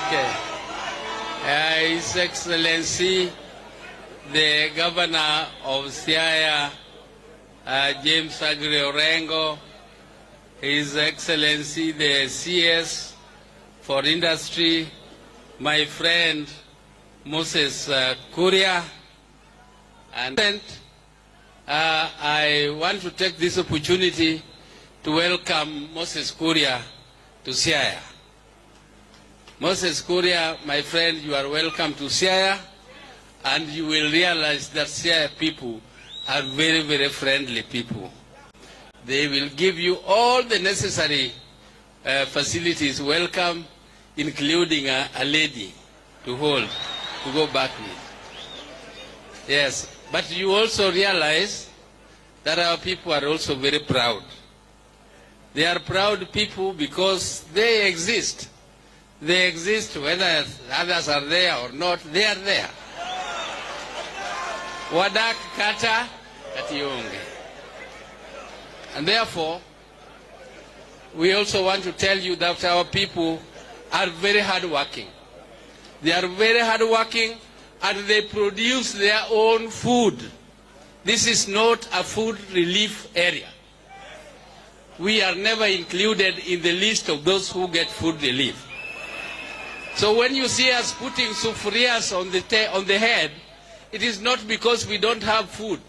Okay. His Excellency, the Governor of Siaya, James Agri Orengo, His Excellency, the CS for Industry, my friend Moses Kuria, and I want to take this opportunity to welcome Moses Kuria to Siaya. Moses Kuria, my friend, you are welcome to Siaya, and you will realize that Siaya people are very, very friendly people. They will give you all the necessary facilities. Welcome, including a lady to hold, to go back with. Yes, but you also realize that our people are also very proud. They are proud people because they exist. They exist whether others are there or not, they are there. Wadak kata katiunge. And therefore, we also want to tell you that our people are very hardworking. They are very hardworking and they produce their own food. This is not a food relief area. We are never included in the list of those who get food relief. So when you see us putting sufurias on the head, it is not because we don't have food,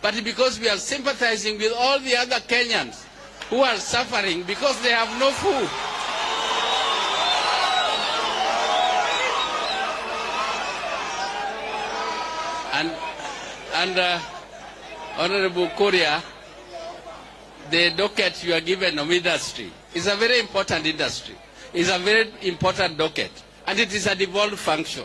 but because we are sympathizing with all the other Kenyans who are suffering because they have no food. And Honorable Kuria, the docket you are given of industry is a very important industry. It's a very important docket. And it is a devolved function.